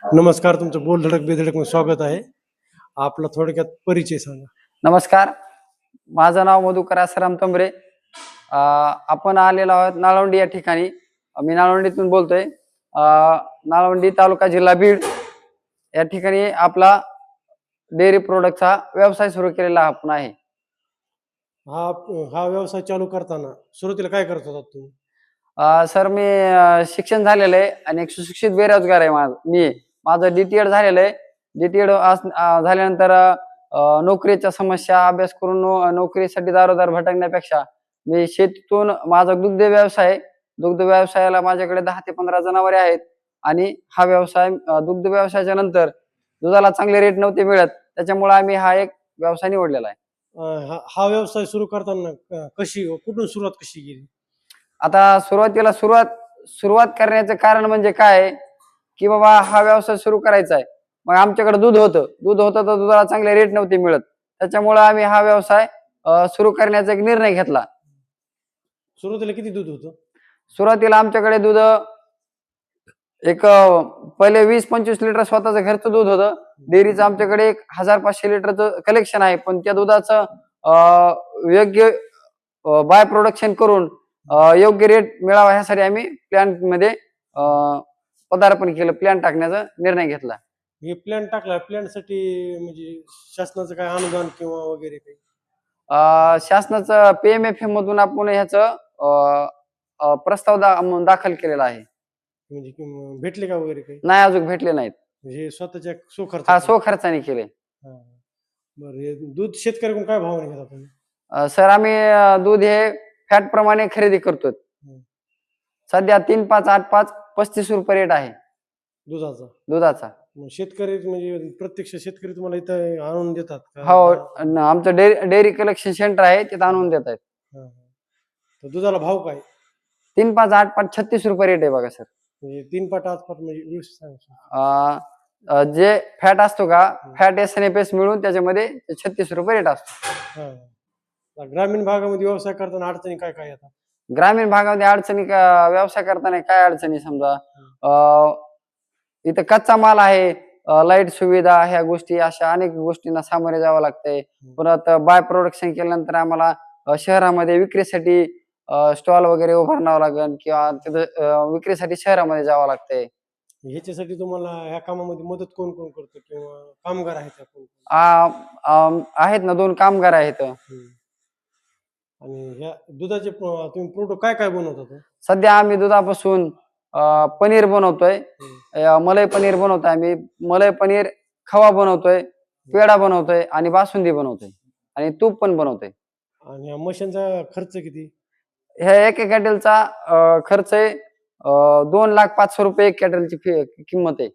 नमस्कार, तुमचं बोल धडक बेधडक मध्ये स्वागत आहे. आपला थोडक्यात परिचय सांगा. नमस्कार, माझं नाव मधुकर आसाराम तंबरे. आपण आलेलो आहोत नाळवंडी या ठिकाणी. मी नाळवंडीतून बोलतोय. नाळवंडी तालुका जिल्हा बीड या ठिकाणी आपला डेअरी प्रोडक्टचा व्यवसाय सुरू केलेला आपण आहे. हा हा व्यवसाय चालू करताना सुरुवातीला काय करत होता तुम्ही? सर, मी शिक्षण झालेलं आहे आणि एक सुशिक्षित बेरोजगार आहे. माझं DTED झालेलं आहे. DTED झाल्यानंतर नोकरीच्या समस्या अभ्यास करून नोकरीसाठी दारोदार भटकण्यापेक्षा मी शेतीतून माझा दुग्ध व्यवसाय आहे. दुग्ध व्यवसायाला माझ्याकडे 10 ते 15 जनावरे आहेत आणि हा व्यवसाय दुग्ध व्यवसायाच्या नंतर दुधाला चांगले रेट नव्हते मिळत, त्याच्यामुळे आम्ही हा एक व्यवसाय निवडलेला आहे. हा व्यवसाय सुरू करताना कुठून सुरुवात कशी केली? आता सुरुवात करण्याचं कारण म्हणजे काय आहे, की बाबा हा व्यवसाय सुरू करायचा आहे. मग आमच्याकडे दूध होतं तर दुधाला चांगले रेट नव्हते मिळत, त्याच्यामुळे आम्ही हा व्यवसाय सुरू करण्याचा एक निर्णय घेतला. सुरुवातीला किती दूध होतं? सुरुवातीला आमच्याकडे दूध एक पहिले 20-25 लिटर स्वतःचं घरचं दूध होतं. डेअरीचं आमच्याकडे 1500 लिटरचं कलेक्शन आहे, पण त्या दुधाचं योग्य बाय प्रोडक्शन करून योग्य रेट मिळावा ह्यासाठी आम्ही प्लॅन्ट मध्ये पदार्पण केलं, प्लॅन टाकण्याचा निर्णय घेतला. हे प्लॅन टाकला, प्लॅन साठी म्हणजे शासनाचं काय अनुदान किंवा वगैरे काही? शासनाचं PMFA मधून आपण ह्याचं प्रस्ताव दाखल केलेला आहे. म्हणजे भेटले का वगैरे काही? नाही, अजून भेटले नाहीत. म्हणजे स्वतःच्या स्वखर्चाने केले. बरं, दूध शेतकऱ्याकडून काय भाव घेता तुम्ही? सर, आम्ही दूध हे फॅट प्रमाणे खरेदी करतो. सध्या 3,5,8,5 35 रुपये रेट आहे दुधाचा. शेतकरी म्हणजे प्रत्यक्ष शेतकरी तुम्हाला इथं आणून देतात का? हो, आमचं डेअरी कलेक्शन सेंटर आहे, तिथं आणून देत आहेत. दुधाला भाव काय? 3,5,8,5 36 रुपये रेट आहे बघा सर. म्हणजे 3,5,8,5 म्हणजे जे फॅट असतो का, फॅट SNFS मिळून त्याच्यामध्ये 36 रुपये रेट असतो. ग्रामीण भागामध्ये व्यवसाय करताना अडचणी काय काय येतात? ग्रामीण भागामध्ये अडचणी व्यवसाय करताना काय अडचणी, समजा इथं कच्चा माल आहे, लाईट सुविधा, ह्या गोष्टी, अशा अनेक गोष्टींना सामोरे जावं लागतंय. परत बाय प्रोडक्शन केल्यानंतर आम्हाला शहरामध्ये विक्रीसाठी स्टॉल वगैरे उभारणावं लागेल किंवा तिथं विक्रीसाठी शहरामध्ये जावं लागतंय. ह्याच्यासाठी तुम्हाला ह्या कामामध्ये मदत कोण कोण करतो किंवा कामगार आहेत? आहेत ना, 2 कामगार आहेत. आणि ह्या दुधाचे तुम्ही प्रोडक्ट काय काय बनवतात? सध्या आम्ही दुधापासून पनीर बनवतोय, मलाई पनीर बनवतोय, आम्ही मलाई पनीर, खवा बनवतोय, पेढा बनवतोय आणि बासुंदी बनवतोय आणि तूप पण बनवतोय. आणि या मशीनचा खर्च किती? ह्या एक कॅटलचा खर्च आहे 2,05,000 रुपये एक कॅटलची किंमत आहे.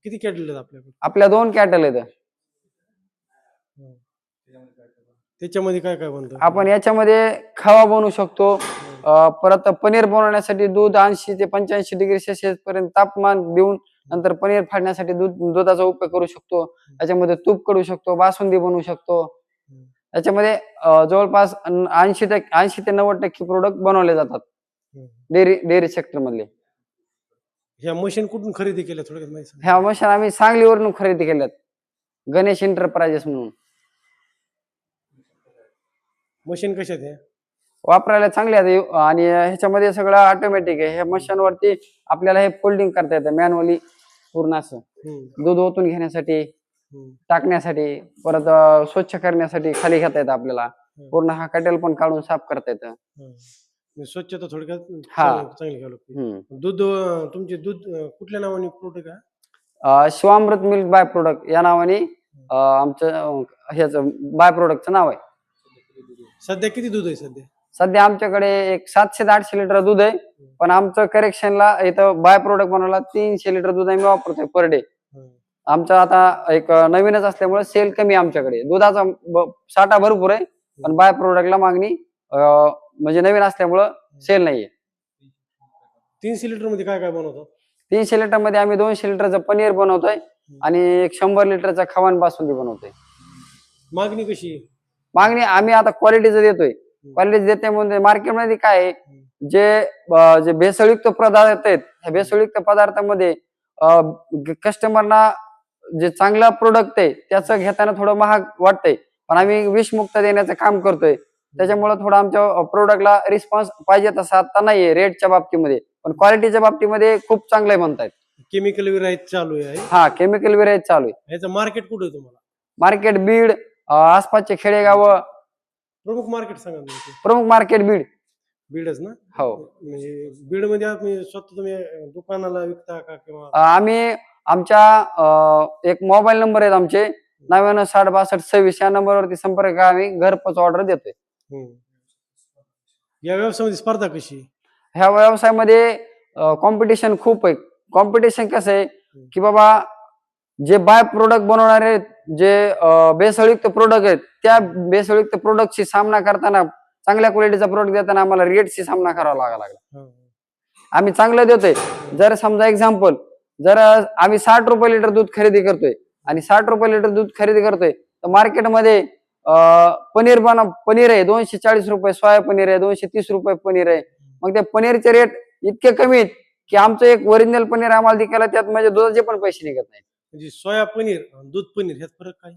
किती कॅटल आहेत आपल्याकडे? आपल्या 2 कॅटल आहेत. त्याच्यामध्ये काय काय बनतं? आपण याच्यामध्ये खवा बनवू शकतो. परत पनीर बनवण्यासाठी दूध 80 ते 85 डिग्री सेल्सिअस पर्यंत तापमान देऊन नंतर पनीर फाडण्यासाठी दुधाचा उपयोग करू शकतो. याच्यामध्ये तूप करू शकतो, बासुंदी बनवू शकतो. याच्यामध्ये जवळपास 80 ते 90% प्रोडक्ट बनवले जातात डेअरी सेक्टर मधले. ह्या मशीन कुठून खरेदी केल्या थोडक्यात माहिती सांगा. ह्या मशीन आम्ही सांगलीवरून खरेदी केल्यात, गणेश एंटरप्राइजेस म्हणून. मशीन कशात आहे? वापरायला चांगले आहे आणि ह्याच्यामध्ये सगळं ऑटोमॅटिक आहे. ह्या मशीन वरती आपल्याला हे फोल्डिंग करता येतं मॅन्युअली, पूर्ण असं दूध ओतून घेण्यासाठी, टाकण्यासाठी, परत स्वच्छ करण्यासाठी खाली घेता येतं आपल्याला. पूर्ण हा कॅटल पण काढून साफ करता येतं. स्वच्छता थोडक्यात चांगली घ्यावी. दूध तुमचे दूध कुठल्या नावाने प्रोडक्ट आहे? शिवामृत मिल्क बाय प्रोडक्ट या नावाने आमचं ह्याचं बाय प्रोडक्टचं नाव आहे. सध्या किती दूध आहे? सध्या आमच्याकडे एक 700 ते 800 लिटर दूध आहे, पण आमचं करेक्शनला इथं बाय प्रोडक्ट बनवला 300 लिटर दूध आम्ही वापरतोय पर डे. आमचं आता एक नवीनच असल्यामुळे सेल कमी आमच्याकडे. दुधाचा साठा भरपूर आहे, पण बाय प्रोडक्टला मागणी म्हणजे नवीन असल्यामुळं सेल नाहीये. 300 लिटर मध्ये काय काय बनवतात? 300 लिटर मध्ये आम्ही 200 लिटरचं पनीर बनवतोय आणि एक 100 लिटरचा खवा बासुंदी बनवतोय. मागणी कशी? मागणी आम्ही आता क्वालिटीचं देतोय. क्वालिटी देते म्हणजे मार्केटमध्ये काय आहे, जे भेसळयुक्त पदार्थ आहेत, ह्या भेसळयुक्त पदार्थामध्ये कस्टमरना जे चांगला प्रोडक्ट आहे त्याचं घेताना थोडं महाग वाटतंय, पण आम्ही विषमुक्त देण्याचं काम करतोय. त्याच्यामुळे थोडं आमच्या प्रोडक्टला रिस्पॉन्स पाहिजे तसा आता नाहीये रेटच्या बाबतीमध्ये, पण क्वालिटीच्या बाबतीमध्ये खूप चांगलं म्हणतायत. केमिकल विरहित चालू आहे. हा, केमिकल विरहित चालू आहे. याचं मार्केट कुठे आहे तुम्हाला? मार्केट बीड, आसपासचे खेडेगाव. प्रमुख मार्केट सांगा तुमचं. प्रमुख मार्केट बीड. बीडच ना? हो. म्हणजे बीड मध्ये स्वतः तुम्ही दुकानाला विकता का किंवा? आम्ही आमच्या एक मोबाईल नंबर आहेत आमचे 99606226 या नंबरवरती संपर्क करा, आम्ही घरपोच ऑर्डर देतोय. या व्यवसायामध्ये स्पर्धा कशी? ह्या व्यवसायामध्ये कॉम्पिटिशन खूप आहे. कॉम्पिटिशन कसं आहे की बाबा जे बाय प्रोडक्ट बनवणारे जे भेसळयुक्त प्रोडक्ट आहेत त्या भेसळयुक्त प्रोडक्टशी सामना करताना चांगल्या क्वालिटीचा प्रोडक्ट देताना आम्हाला रेटशी सामना करावा लागला. आम्ही चांगलं देतोय. जर समजा एक्झाम्पल, जर आम्ही 60 रुपये लिटर दूध खरेदी करतोय आणि 60 रुपये लिटर दूध खरेदी करतोय तर मार्केटमध्ये पनीर आहे 240 रुपये, सोया पनीर आहे 230 रुपये पनीर आहे. मग त्या पनीरचे रेट इतके कमी आहेत की आमचं एक ओरिजिनल पनीर आम्हाला विकायला त्यात म्हणजे दुधाचे पण पैसे निघत नाहीत. म्हणजे सोया पनीर दूध पनीर ह्यात फरक काय?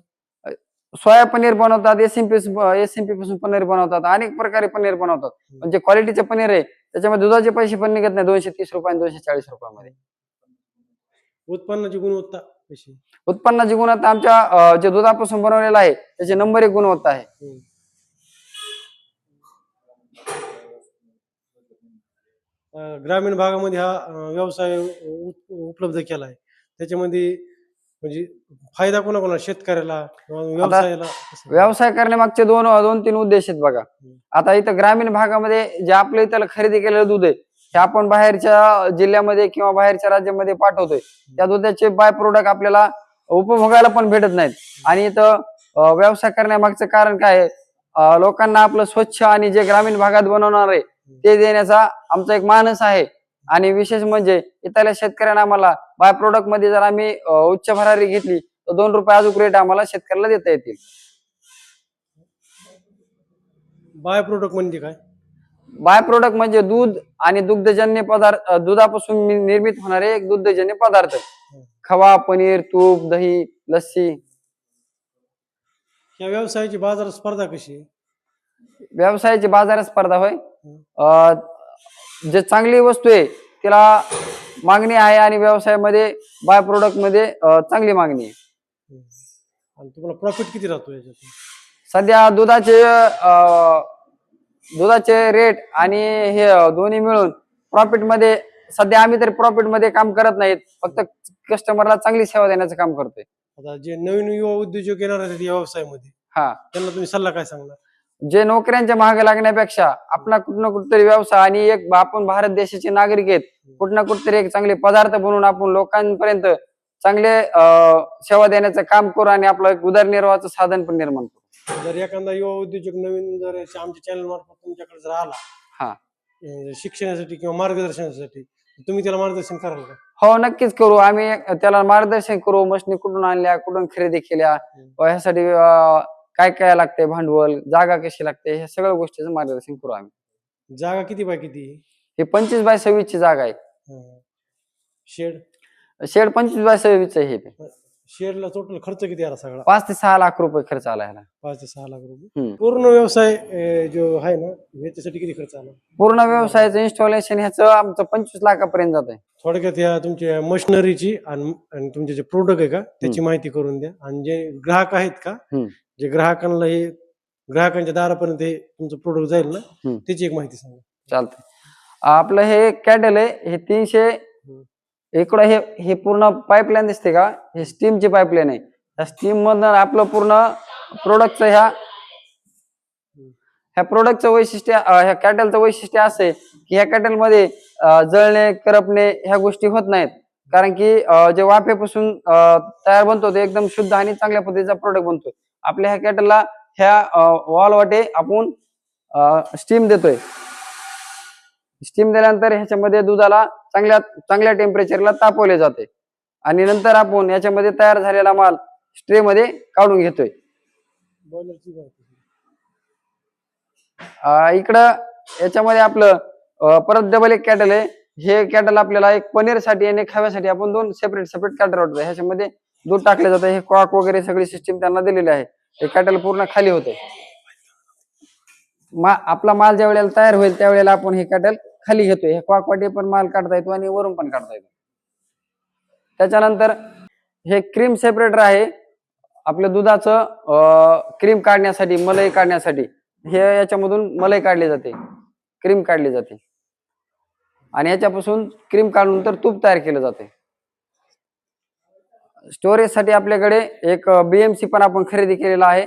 सोया पनीर बनवतात, एसएमपी पासून पनीर बनवतात, अनेक प्रकारे पनीर बनवतात. म्हणजे क्वालिटीचे पनीर आहे त्याच्यामध्ये दुधाचे पैसे पण निघत नाही 230 रुपये आणि 240 रुपयामध्ये. उत्पन्नाची गुणवत्ता कशी? उत्पन्नाची गुणवत्ता आमच्या जे दुधापासून बनवलेला आहे त्याची नंबर 1 गुणवत्ता आहे. ग्रामीण भागामध्ये हा व्यवसाय उपलब्ध केला आहे, त्याच्यामध्ये म्हणजे फायदा कोणाकोणाला, शेतकऱ्याला व्यवसायाला? व्यवसाय करण्यामागचे 2-3 उद्देश आहेत बघा. आता इथं ग्रामीण भागामध्ये जे आपल्या इथं खरेदी केलेलं दूध आहे हे आपण बाहेरच्या जिल्ह्यामध्ये किंवा बाहेरच्या राज्यामध्ये पाठवतोय, त्या दुधाचे बाय प्रोडक्ट आपल्याला उपभोगायला पण भेटत नाहीत. आणि इथं व्यवसाय करण्यामागचं कारण काय आहे, लोकांना आपलं स्वच्छ आणि जे ग्रामीण भागात बनवणार आहे ते देण्याचा आमचा एक मानस आहे. आणि विशेष म्हणजे इथल्या शेतकऱ्यांना आम्हाला बाय प्रोडक्ट मध्ये जर आम्ही उच्च भरारी घेतली तर 2 रुपये अजून रेट आम्हाला शेतकऱ्याला देता येतील. बाय प्रोडक्ट म्हणजे काय? बाय प्रोडक्ट म्हणजे दूध आणि दुग्धजन्य पदार्थ, दुधापासून निर्मित होणारे एक दुग्धजन्य पदार्थ, खवा, पनीर, तूप, दही, लस्सी. या व्यवसायाची बाजार स्पर्धा कशी? व्यवसायाची बाजार स्पर्धा होय, जे चांगली वस्तू आहे तिला मागणी आहे आणि व्यवसायामध्ये बाय प्रोडक्ट मध्ये चांगली मागणी आहे. आणि तुम्हाला प्रॉफिट किती राहतो याच्यातून? सध्या दुधाचे रेट आणि हे दोन्ही मिळून प्रॉफिट मध्ये सध्या आम्ही तर प्रॉफिट मध्ये काम करत नाहीत, फक्त कस्टमरला चांगली सेवा देण्याचं काम करतोय. आता जे नवीन युवा उद्योजक येणार आहेत या व्यवसायामध्ये त्यांना तुम्ही सल्ला काय सांगणार? जे नोकऱ्यांच्या मागे लागण्यापेक्षा आपला कुठं ना कुठतरी व्यवसाय आणि एक आपण भारत देशाचे नागरिक आहेत, कुठं ना कुठतरी एक चांगले पदार्थ बनवून आपण लोकांपर्यंत चांगले सेवा देण्याचं काम करू आणि आपलं एक उदरनिर्वाहाचं साधन पण निर्माण करू. जर एखादा युवा उद्योजक नवीन जर आमच्या चॅनल मार्फत तुमच्याकडे जर आला शिक्षणासाठी किंवा मार्गदर्शनासाठी, तुम्ही त्याला मार्गदर्शन कराल का? हो, नक्कीच करू. आम्ही त्याला मार्गदर्शन करू. मशीनी कुठून आणल्या, कुठून खरेदी केल्या, ह्यासाठी काय काय लागते, भांडवल, जागा कशी लागते, ह्या सगळ्या गोष्टीचं मार्गदर्शन करू आम्ही. जागा किती बाय किती? हे 25 बाय 26 ची जागा आहे. शेड 25 बाय 26 आहे. शेडला टोटल खर्च किती आला सगळा? 5 ते 6 लाख रुपये खर्च आला ह्याला. 5 ते 6 लाख रुपये. पूर्ण व्यवसाय जो आहे ना याच्यासाठी किती खर्च आला? पूर्ण व्यवसायाचं इन्स्टॉलेशन ह्याचं आमचं 25 लाखापर्यंत जात आहे. थोडक्यात या तुमच्या मशिनरीची आणि तुमचे जे प्रोडक्ट आहे का त्याची माहिती करून द्या. आणि जे ग्राहक आहेत का, जे ग्राहकांना हे ग्राहकांच्या दारापर्यंत हे तुमचं प्रोडक्ट जाईल ना, त्याची एक माहिती सांगा. चालतंय. आपलं हे कॅटल आहे, हे 300 इकडं हे पूर्ण पाईपलाईन दिसते का, हे स्टीमची पाईपलाईन आहे. त्या स्टीम मधनं आपलं पूर्ण प्रोडक्टचं ह्या प्रोडक्टचं वैशिष्ट्य, ह्या कॅटलचं वैशिष्ट्य असं आहे की ह्या कॅटलमध्ये जळणे, करपणे ह्या गोष्टी होत नाहीत. कारण की जे वाफेपासून तयार बनतो ते एकदम शुद्ध आणि चांगल्या पद्धतीचा प्रोडक्ट बनतो. आपल्या ह्या कॅटलला ह्या वॉल वाटे आपण स्टीम देतोय. स्टीम दिल्यानंतर ह्याच्यामध्ये दुधाला चांगल्या टेम्परेचरला तापवले जाते आणि नंतर आपण याच्यामध्ये तयार झालेला माल स्ट्रे मध्ये काढून घेतोय. इकडं याच्यामध्ये आपलं परत डबल एक कॅटल आहे, हे कॅटल आपल्याला एक पनीरसाठी आणि खाव्यासाठी आपण दोन सेपरेट कॅटल वाटतो. ह्याच्यामध्ये दूध टाकले जातं. हे कॉक वगैरे सगळी सिस्टीम त्यांना दिलेली आहे. हे कॅटल पूर्ण खाली होते. आपला माल ज्या वेळेला तयार होईल त्यावेळेला आपण हे कॅटल खाली घेतोय. हे कॉक वाटी पण माल काढता येतो आणि वरून पण काढता येतो. त्याच्यानंतर हे क्रीम सेपरेटर आहे. आपल्या दुधाचं क्रीम काढण्यासाठी, मलाई काढण्यासाठी हे याच्यामधून मलाई काढली जाते, क्रीम काढली जाते आणि याच्यापासून क्रीम काढून तर तूप तयार केलं जाते. स्टोरेज साठी आपल्याकडे एक BMC पण आपण खरेदी केलेला आहे.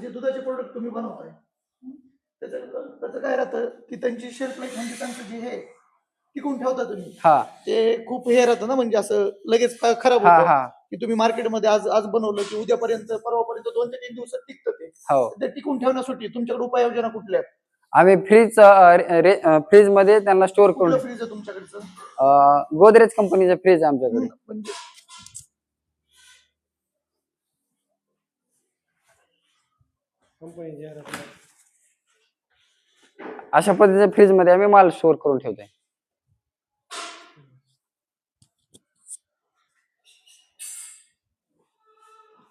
जे दुधाचे प्रोडक्ट तुम्ही बनवताय त्याचं काय राहतं की त्यांची शेल्फ लाईफ म्हणजे त्यांचं जे हे टिकून ठेवता तुम्ही ते खूप हे राहतं ना, म्हणजे असं लगेच खराब होतं की तुम्ही मार्केटमध्ये आज बनवलं की उद्यापर्यंत परवापर्यंत 2 ते 3 दिवसात टिकतं ते टिकून ठेवण्यासाठी तुमच्याकडे उपाययोजना कुठल्या आहेत? आम्ही फ्रीज मध्ये त्यांना स्टोअर करून. फ्रीज आहे तुमच्याकडचं? गोदरेज कंपनीचं फ्रीज आहे आमच्याकडे. म्हणजे अशा पद्धतीच्या फ्रीज मध्ये आम्ही माल स्टोअर करून ठेवतोय.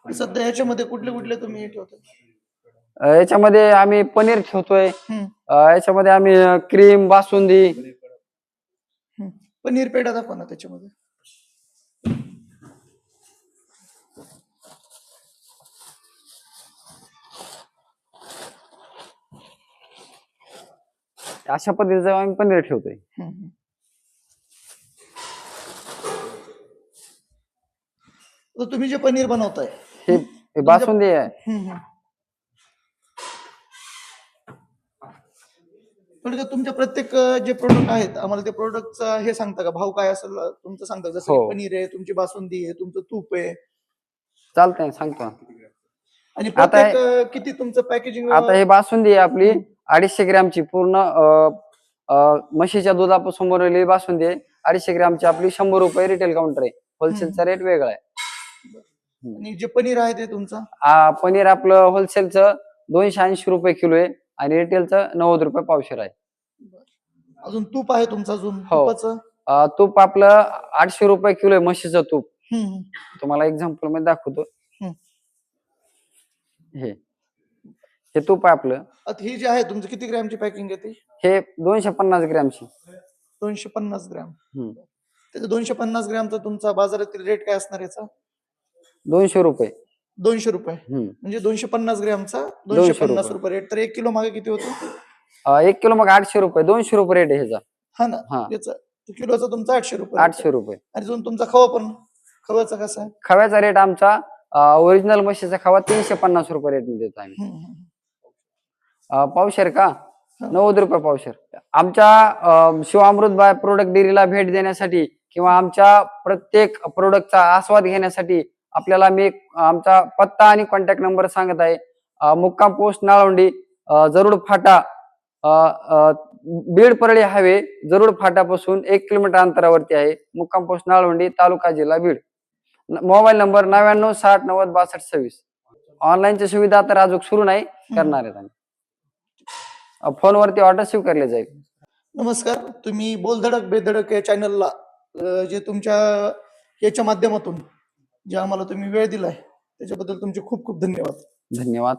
सध्या याच्यामध्ये कुठले तुम्ही हे ठेवता? याच्यामध्ये आम्ही पनीर ठेवतोय. याच्यामध्ये आम्ही क्रीम, बासुंदी. पनीर पेढा दाखवा ना त्याच्यामध्ये. अशा पद्धतीचं आम्ही पनीर ठेवतोय. तुम्ही जे पनीर बनवताय हे बासुंदी आहे. तुमच्या प्रत्येक जे प्रोडक्ट आहेत आम्हाला ते प्रोडक्टचा हे सांगता का, भाव काय असेल तुमचं सांगता? जसं पनीर आहे, तुमची बासुंदी आहे, तुमचं तूप आहे. चालतंय, सांगतो. आणि प्रत्येक किती तुमचं पॅकेजिंग? आता हे बासुंदी आहे आपली 250 ग्रॅमची, पूर्ण म्हशीच्या दुधापासून बनवलेली बासुंदी आहे. 250 ग्रॅमची आपली 100 रुपये रिटेल काउंटर आहे. होलसेलचा रेट वेगळा आहे. आणि जे पनीर आहे ते तुमचं? पनीर आपलं होलसेलचं 280 रुपये किलो आहे आणि रिटेलचं 90 रुपये पावशेर आहे. अजून तूप आहे तुमचं? अजून तुपाचं? तूप आपलं 800 रुपये किलो आहे, म्हशीचं तूप. तुम्हाला एक्झाम्पल मध्ये दाखवतो. हे तूप आहे आपलं. हे जे आहे तुमचं किती ग्रॅमची पॅकिंग आहे? हे 250 ग्रॅमची. 250 ग्रॅम. त्याचं 250 ग्रॅमचा तुमचा बाजारातील रेट काय असणार याचा? 200 रुपये. 200 रुपये म्हणजे 250 ग्रॅमचा 250 रुपये रेट. तर 1 किलो मागे किती होतो? 1 किलो मग 800 रुपये. 200 रुपये रेट आहे ह्याचा. हा ना, याचा किलोचा तुमचा 800 रुपये. 800 रुपये. आणि जो तुमचा खवा पण, खवाचा कसा आहे? खव्याचा रेट आमचा ओरिजिनल म्हशीचा खवा 350 रुपये रेट मध्ये देतो आम्ही. पावशेर का 90 रुपये पावशेर. आमच्या शिवामृत बाय प्रोडक्ट डेअरीला भेट देण्यासाठी किंवा आमच्या प्रत्येक प्रोडक्टचा आस्वाद घेण्यासाठी आपल्याला मी आमचा पत्ता आणि कॉन्टॅक्ट नंबर सांगत आहे. मुक्काम पोस्ट नाळवंडी, जरूड फाटा, बीड परळी हायवे, जरूड फाटापासून 1 किलोमीटर अंतरावरती आहे. मुक्काम पोस्ट नाळवंडी, तालुका जिल्हा बीड. Mobile number 99 60 90 62 26. ऑनलाईनची सुविधा तर अजून सुरू नाही, करणार आहेत. फोनवरती ऑर्डर स्वीकारले जाईल. नमस्कार, तुम्ही बोलधडक बेधडक या चॅनलला जे तुमच्या याच्या माध्यमातून जे आम्हाला तुम्ही वेळ दिलाय त्याच्याबद्दल तुमचे खूप खूप धन्यवाद. धन्यवाद.